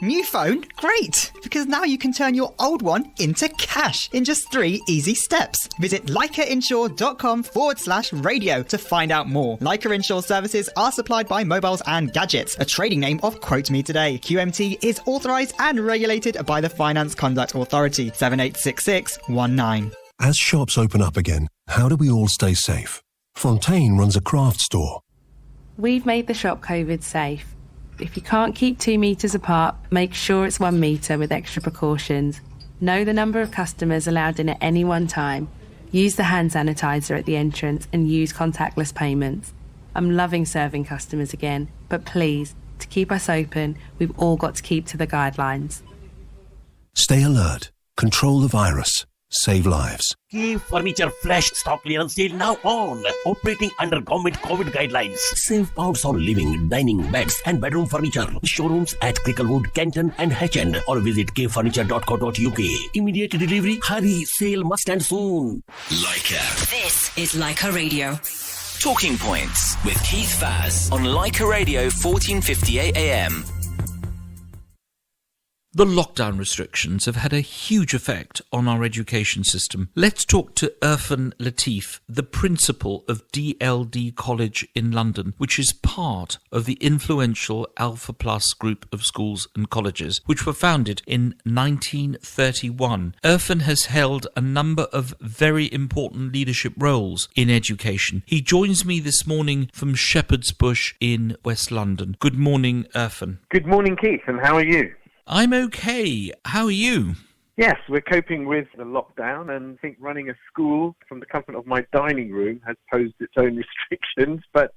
Speaker 21: New phone? Great! Because now you can turn your old one into cash in just 3 easy steps. Visit LeicaInsure.com/radio to find out more. Leica Insure services are supplied by Mobiles and Gadgets, a trading name of Quote Me Today. QMT is authorised and regulated by the Finance Conduct Authority, 786619.
Speaker 7: As shops open up again, how do we all stay safe? Fontaine runs a craft store.
Speaker 22: We've made the shop COVID safe. If you can't keep 2 metres apart, make sure it's 1 metre with extra precautions. Know the number of customers allowed in at any one time. Use the hand sanitizer at the entrance and use contactless payments. I'm loving serving customers again, but please, to keep us open, we've all got to keep to the guidelines.
Speaker 7: Stay alert. Control the virus. Save lives.
Speaker 13: Key Furniture Flash Stock Clearance Sale now on. Operating under government COVID guidelines. Save pounds on living, dining, beds and bedroom furniture. Showrooms at Cricklewood, Kenton and Hatchend or visit kfurniture.co.uk. Immediate delivery. Hurry. Sale must end soon.
Speaker 1: Leica.
Speaker 15: This is Leica Radio.
Speaker 1: Talking Points with Keith Faz on Leica Radio 1458 AM.
Speaker 2: The lockdown restrictions have had a huge effect on our education system. Let's talk to Irfan Latif, the principal of DLD College in London, which is part of the influential Alpha Plus group of schools and colleges, which were founded in 1931. Irfan has held a number of very important leadership roles in education. He joins me this morning from Shepherd's Bush in West London. Good morning, Irfan.
Speaker 3: Good morning, Keith, and how are you?
Speaker 2: I'm okay. How are you?
Speaker 3: Yes, we're coping with the lockdown, and I think running a school from the comfort of my dining room has posed its own restrictions, but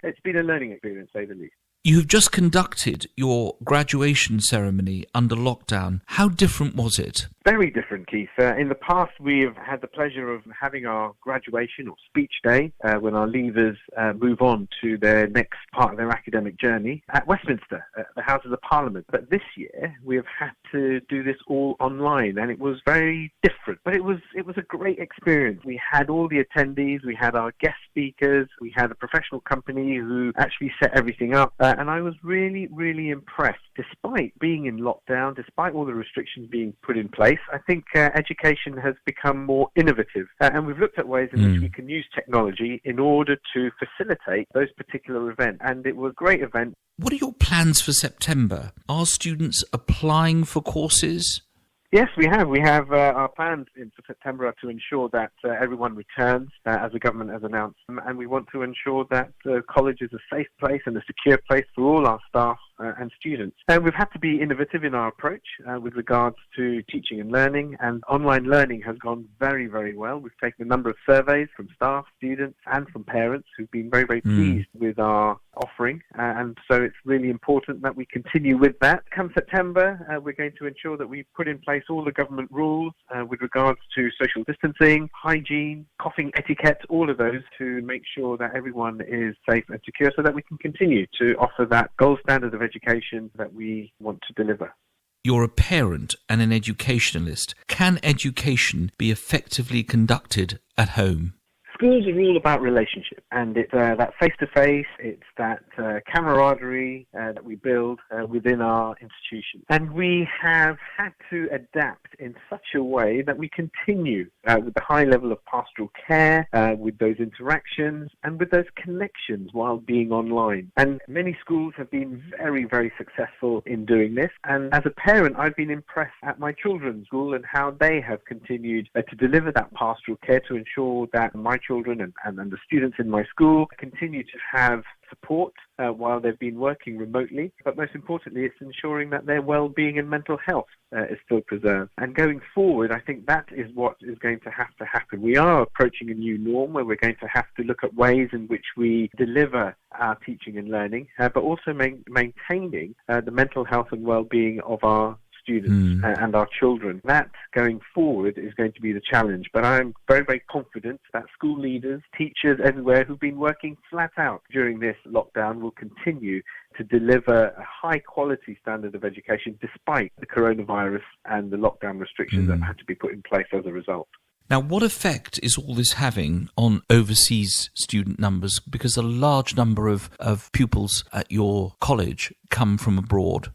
Speaker 3: it's been a learning experience, to say the least.
Speaker 2: You've just conducted your graduation ceremony under lockdown. How different was it?
Speaker 3: Very different, Keith. In the past, we have had the pleasure of having our graduation or speech day when our leavers move on to their next part of their academic journey at Westminster, at the Houses of Parliament. But this year, we have had to do this all online, and it was very different. But it was a great experience. We had all the attendees, we had our guest speakers, we had a professional company who actually set everything up, and I was really, really impressed. Despite being in lockdown, despite all the restrictions being put in place, I think education has become more innovative, and we've looked at ways in which we can use technology in order to facilitate those particular events, and it was a great event.
Speaker 2: What are your plans for September? Are students applying for courses?
Speaker 3: Yes, we have. We have our plans for September are to ensure that everyone returns, as the government has announced, and we want to ensure that college is a safe place and a secure place for all our staff and students. And we've had to be innovative in our approach with regards to teaching and learning, and online learning has gone very, very well. We've taken a number of surveys from staff, students, and from parents who've been very, very pleased with our offering, and so it's really important that we continue with that. Come September, we're going to ensure that we put in place all the government rules with regards to social distancing, hygiene, coughing etiquette, all of those, to make sure that everyone is safe and secure so that we can continue to offer that gold standard of education that we want to deliver.
Speaker 2: You're a parent and an educationalist. Can education be effectively conducted at home?
Speaker 3: Schools are all about relationship, and it's that face-to-face, it's that camaraderie that we build within our institution. And we have had to adapt in such a way that we continue with the high level of pastoral care, with those interactions, and with those connections while being online. And many schools have been very, very successful in doing this. And as a parent, I've been impressed at my children's school and how they have continued to deliver that pastoral care to ensure that my children and the students in my school continue to have support while they've been working remotely. But most importantly, it's ensuring that their well-being and mental health is still preserved. And going forward, I think that is what is going to have to happen. We are approaching a new norm where we're going to have to look at ways in which we deliver our teaching and learning, but also maintaining the mental health and well-being of our students and our children. That, going forward, is going to be the challenge. But I'm very, very confident that school leaders, teachers everywhere who've been working flat out during this lockdown will continue to deliver a high-quality standard of education despite the coronavirus and the lockdown restrictions that had to be put in place as a result.
Speaker 2: Now, what effect is all this having on overseas student numbers? Because a large number of pupils at your college come from abroad.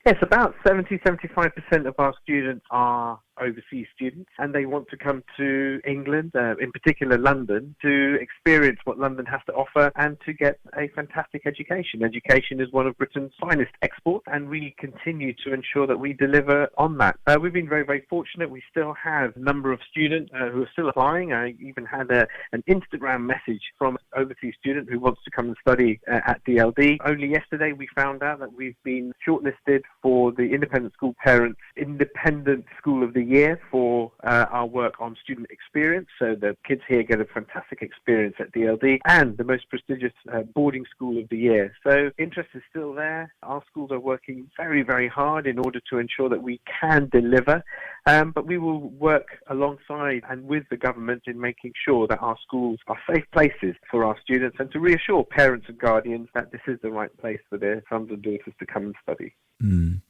Speaker 3: Yes, about 70-75% of our students are overseas students, and they want to come to England, in particular London, to experience what London has to offer and to get a fantastic education. Education is one of Britain's finest exports, and we continue to ensure that we deliver on that. We've been very, very fortunate. We still have a number of students who are still applying. I even had an Instagram message from an overseas student who wants to come and study at DLD. Only yesterday we found out that we've been shortlisted for the Independent School Parents Independent School of the Year for our work on student experience. So the kids here get a fantastic experience at DLD, and the most prestigious boarding school of the year. So interest is still there. Our schools are working very, very hard in order to ensure that we can deliver, but we will work alongside and with the government in making sure that our schools are safe places for our students, and to reassure parents and guardians that this is the right place for their sons and daughters to come and study.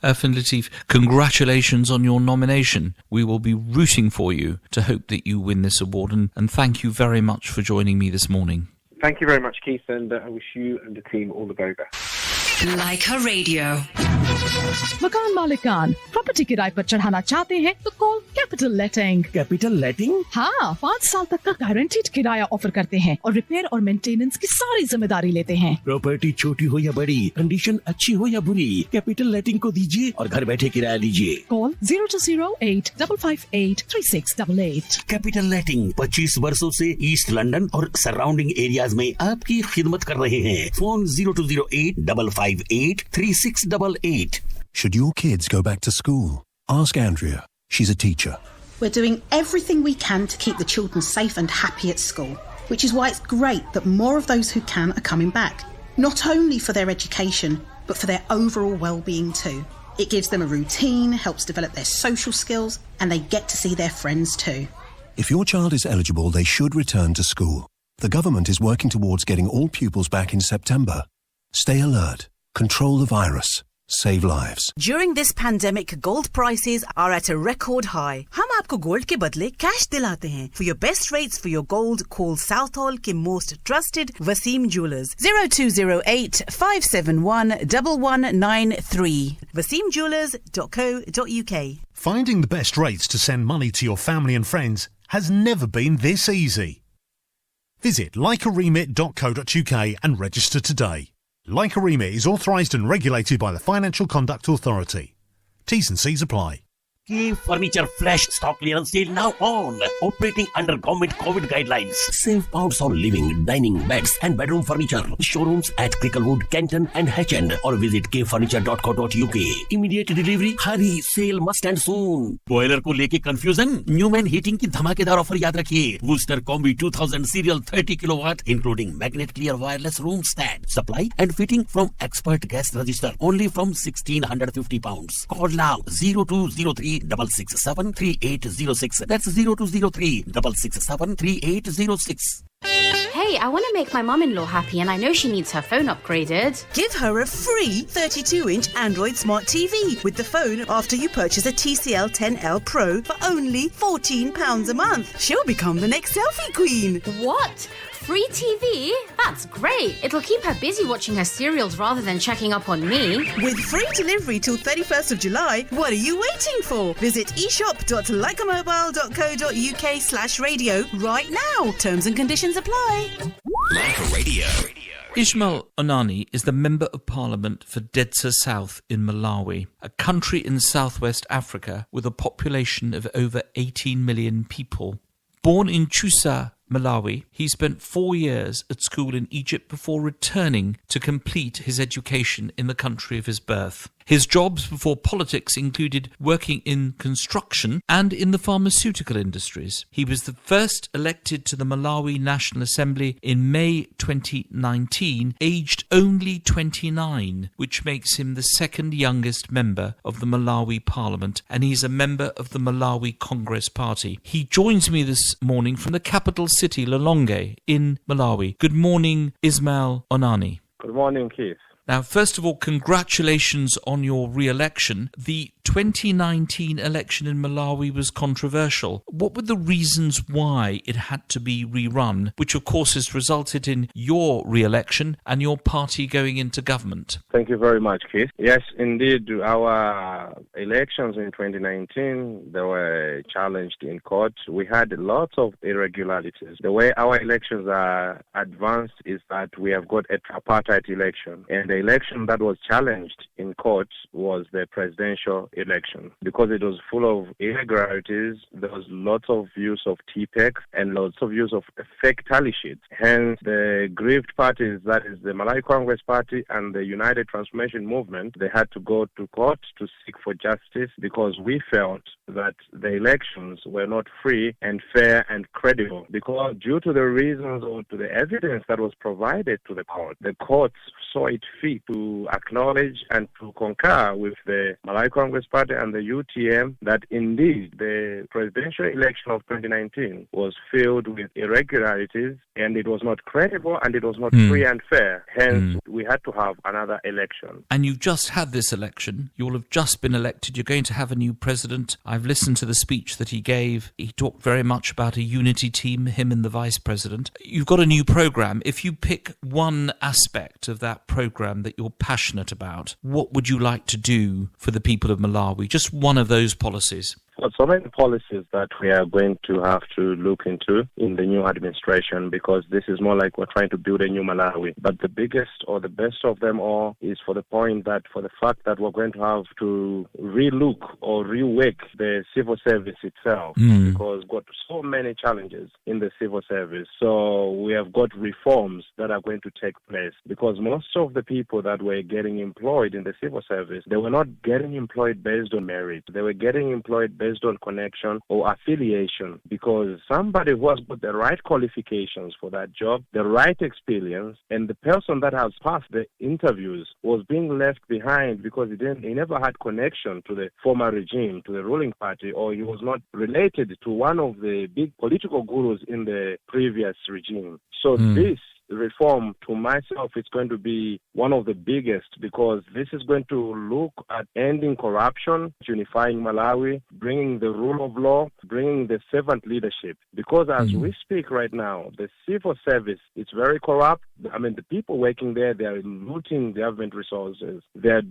Speaker 2: Irfan Latif, congratulations on your nomination. We will be rooting for you to hope that you win this award, and thank you very much for joining me this morning.
Speaker 3: Thank you very much, Keith, and I wish you and the team all the very best.
Speaker 15: Like a Radio.
Speaker 8: मकान मालिकान property किराए पर चढ़ाना चाहते हैं तो call capital लेटिंग।
Speaker 11: Capital लेटिंग?
Speaker 8: हाँ, 5 साल तक का गारंटीड किराया ऑफर करते हैं और रिपेयर और मेंटेनेंस की सारी जिम्मेदारी लेते हैं।
Speaker 11: प्रॉपर्टी छोटी हो या बड़ी, कंडीशन अच्छी हो या बुरी, कैपिटल लेटिंग को दीजिए और घर बैठे किराया लीजिए।
Speaker 8: कॉल 0208-558-3688।
Speaker 13: कैपिटल लेटिंग 25 वर्षों से ईस्ट लंदन और सराउंडिंग एरियाज में आपकी खिदमत कर रहे हैं। Phone 0208-558-3688।
Speaker 7: Should your kids go back to school? Ask Andrea. She's a teacher.
Speaker 23: We're doing everything we can to keep the children safe and happy at school, which is why it's great that more of those who can are coming back, not only for their education, but for their overall well-being too. It gives them a routine, helps develop their social skills, and they get to see their friends too.
Speaker 7: If your child is eligible, they should return to school. The government is working towards getting all pupils back in September. Stay alert. Control the virus. Save lives.
Speaker 9: During this pandemic, gold prices are at a record high. हम आपको gold के बदले cash दिलाते हैं. For your best rates for your gold, call Southall के most trusted Wasim Jewelers. 0208-571-1193. wasimjewelers.co.uk.
Speaker 12: Finding the best rates to send money to your family and friends has never been this easy. Visit likearemit.co.uk and register today. Like a Remit is authorised and regulated by the Financial Conduct Authority. T's and C's apply.
Speaker 13: K Furniture Flash Stock Clearance Sale now on. Operating under government COVID guidelines. Save pounds on living, dining, beds and bedroom furniture. Showrooms at Cricklewood, Kenton and Hatchend or visit kfurniture.co.uk. Immediate delivery. Hurry, sale must end soon. Boiler को लेके confusion? Newman Heating की धमाकेदार offer याद रखिए. Wooster Combi 2000 serial 30 kilowatt including magnet clear wireless room stand. Supply and fitting from expert guest register only from £1,650. Call now 0203 667 3806. That's 0203 667 3806.
Speaker 24: Hey, I want to make my mum-in-law happy and I know she needs her phone upgraded.
Speaker 9: Give her a free 32-inch Android Smart TV with the phone after you purchase a TCL 10L Pro for only £14 a month. She'll become the next selfie queen.
Speaker 24: What? Free TV? That's great. It'll keep her busy watching her serials rather than checking up on me.
Speaker 9: With free delivery till 31st of July, what are you waiting for? Visit eshop.lycamobile.co.uk/radio right now. Terms and conditions apply.
Speaker 1: Leica Radio.
Speaker 2: Ismail Onani is the Member of Parliament for Dedza South in Malawi, a country in southwest Africa with a population of over 18 million people. Born in Chusa, Malawi, he spent 4 years at school in Egypt before returning to complete his education in the country of his birth. His jobs before politics included working in construction and in the pharmaceutical industries. He was the first elected to the Malawi National Assembly in May 2019, aged only 29, which makes him the second youngest member of the Malawi Parliament, and he's a member of the Malawi Congress Party. He joins me this morning from the capital city, Lilongwe, in Malawi. Good morning, Ismail Onani.
Speaker 25: Good morning, Keith.
Speaker 2: Now, first of all, congratulations on your re-election. The 2019 election in Malawi was controversial. What were the reasons why it had to be rerun, which of course has resulted in your re-election and your party going into government?
Speaker 25: Thank you very much, Keith. Yes, indeed, our elections in 2019, they were challenged in court. We had lots of irregularities. The way our elections are advanced is that we have got a tripartite election, and the election that was challenged in court was the presidential election. Because it was full of irregularities, there was lots of use of TPEC and lots of use of fake tally sheets. Hence, the grieved parties, that is the Malawi Congress Party and the United Transformation Movement, they had to go to court to seek for justice because we felt that the elections were not free and fair and credible. Because due to the reasons or to the evidence that was provided to the courts saw it fit to acknowledge and to concur with the Malawi Congress Party and the UTM that indeed the presidential election of 2019 was filled with irregularities and it was not credible and it was not free and fair. Hence, we had to have another election.
Speaker 2: And you've just had this election. You'll have just been elected. You're going to have a new president. I've listened to the speech that he gave. He talked very much about a unity team, him and the vice president. You've got a new programme. If you pick one aspect of that programme that you're passionate about, what would would you like to do for the people of Malawi? Just one of those policies.
Speaker 25: So many policies that we are going to have to look into in the new administration, because this is more like we're trying to build a new Malawi. But the biggest or the best of them all is for the fact that we're going to have to relook or rework the civil service itself, because we've got so many challenges in the civil service. So we have got reforms that are going to take place, because most of the people that were getting employed in the civil service, they were not getting employed based on merit. They were getting employed based on connection or affiliation, because somebody who has got the right qualifications for that job, the right experience, and the person that has passed the interviews was being left behind because he never had connection to the former regime, to the ruling party, or he was not related to one of the big political gurus in the previous regime. So this reform, to myself, it's going to be one of the biggest, because this is going to look at ending corruption, unifying Malawi, bringing the rule of law, bringing the servant leadership. Because as we speak right now, the civil service is very corrupt. I mean, the people working there, they are looting government resources. They're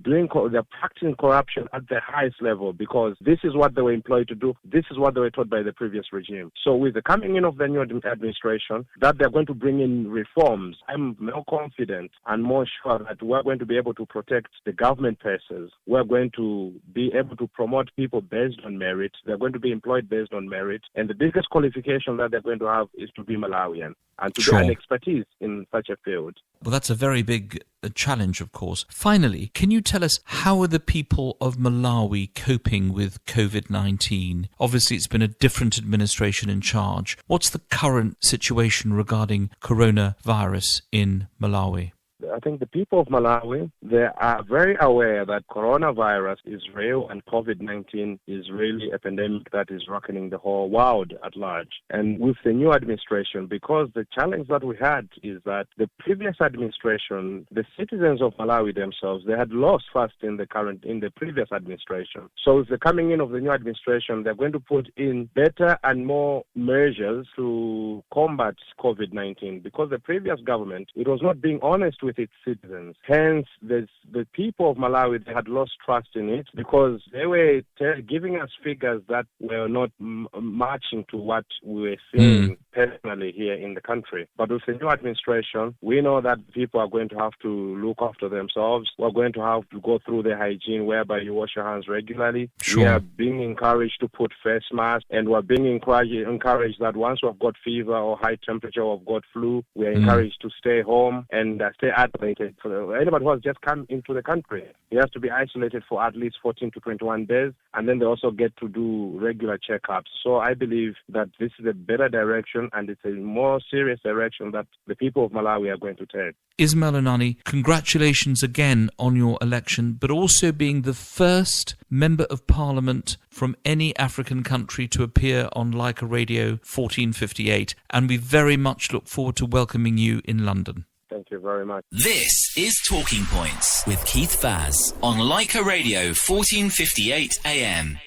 Speaker 25: practicing corruption at the highest level, because this is what they were employed to do. This is what they were taught by the previous regime. So with the coming in of the new administration, that they're going to bring in reforms, I'm more confident and more sure that we're going to be able to protect the government purses. We're going to be able to promote people based on merit. They're going to be employed based on merit. And the biggest qualification that they're going to have is to be Malawian and to have expertise in such a field.
Speaker 2: Well, that's a very big challenge, of course. Finally, can you tell us, how are the people of Malawi coping with COVID-19? Obviously, it's been a different administration in charge. What's the current situation regarding coronavirus in Malawi?
Speaker 25: I think the people of Malawi, they are very aware that coronavirus is real and COVID-19 is really a pandemic that is rocking the whole world at large. And with the new administration, because the challenge that we had is that the previous administration, the citizens of Malawi themselves, they had lost first in the previous administration. So with the coming in of the new administration, they're going to put in better and more measures to combat COVID-19, because the previous government, it was not being honest with its citizens. Hence, the people of Malawi, they had lost trust in it, because they were giving us figures that were not matching to what we were seeing personally here in the country. But with the new administration, we know that people are going to have to look after themselves. We're going to have to go through the hygiene whereby you wash your hands regularly.
Speaker 2: Sure.
Speaker 25: We are being encouraged to put face masks, and we're being encouraged that once we've got fever or high temperature or we've got flu, we are encouraged to stay home and stay isolated. For anybody who has just come into the country, he has to be isolated for at least 14 to 21 days, and then they also get to do regular checkups. So I believe that this is a better direction, and it's a more serious direction that the people of Malawi are going to take.
Speaker 2: Ismail Onani, congratulations again on your election, but also being the first Member of Parliament from any African country to appear on Leica Radio 1458, and we very much look forward to welcoming you in London.
Speaker 25: Thank you very much.
Speaker 1: This is Talking Points with Keith Vaz on Leica Radio 1458 AM.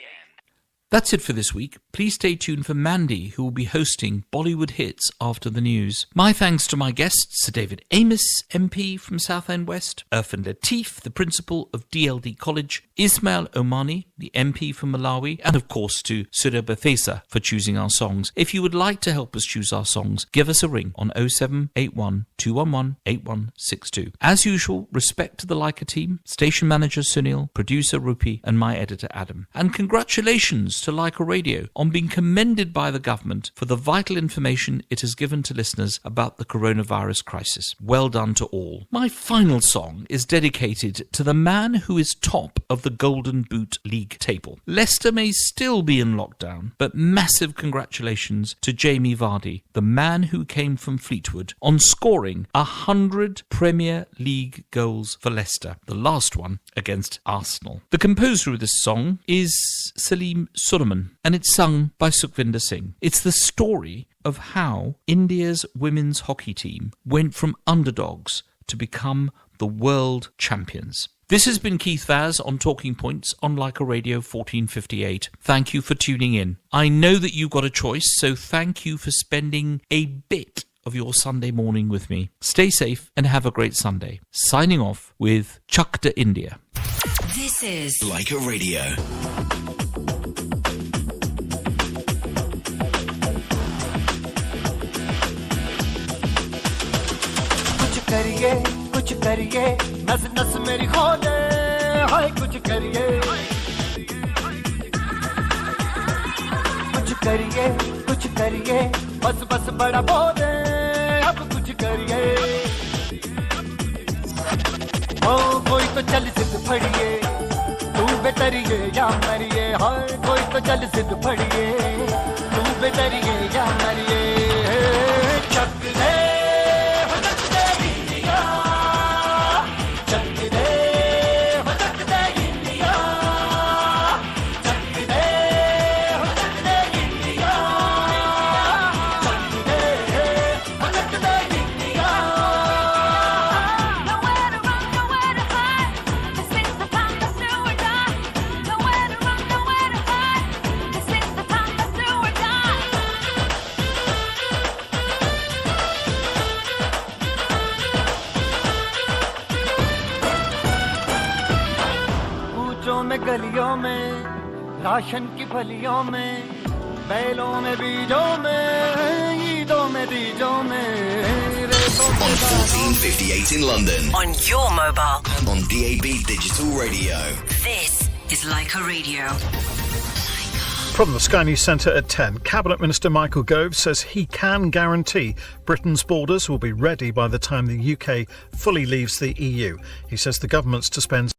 Speaker 2: That's it for this week. Please stay tuned for Mandy, who will be hosting Bollywood Hits after the news. My thanks to my guests, Sir David Amos, MP from Southend West, Irfan Latif, the principal of DLD College, Ismail Omani, the MP from Malawi, and of course to Surya Bethesa for choosing our songs. If you would like to help us choose our songs, give us a ring on 0781 211 8162. As usual, respect to the Leica team, station manager Sunil, producer Rupi, and my editor Adam. And congratulations to Leica Radio on being commended by the government for the vital information it has given to listeners about the coronavirus crisis. Well done to all. My final song is dedicated to the man who is top of the Golden Boot League table. Leicester may still be in lockdown, but massive congratulations to Jamie Vardy, the man who came from Fleetwood, on scoring 100 Premier League goals for Leicester, the last one against Arsenal. The composer of this song is Salim Suleiman, and it's sung by Sukhvinder Singh. It's the story of how India's women's hockey team went from underdogs to become the world champions. This has been Keith Vaz on Talking Points on Leica Radio 1458. Thank you for tuning in. I know that you've got a choice, so thank you for spending a bit of your Sunday morning with me. Stay safe and have a great Sunday. Signing off with Chak De India.
Speaker 15: This is
Speaker 1: Leica Radio.
Speaker 6: कुछ करिए नस नस मेरी खोले हाय कुछ करिए बस बस बड़ा बोले अब कुछ करिए ओ कोई तो चल सिद्ध फड़िए तू बेतरिए या मरिए हाय कोई तो चल सिद्ध फड़िए तू बेतरिए या मरिए चक दे गलियों में राशन की फलियों में बैलों में बीजों में ईदों में बीजों में
Speaker 1: on 1458 in London,
Speaker 15: on your mobile,
Speaker 1: and on DAB digital radio.
Speaker 15: This is Leica Radio.
Speaker 14: From the Sky News Centre at 10, Cabinet Minister Michael Gove says he can guarantee Britain's borders will be ready by the time the UK fully leaves the EU. He says the government's to spend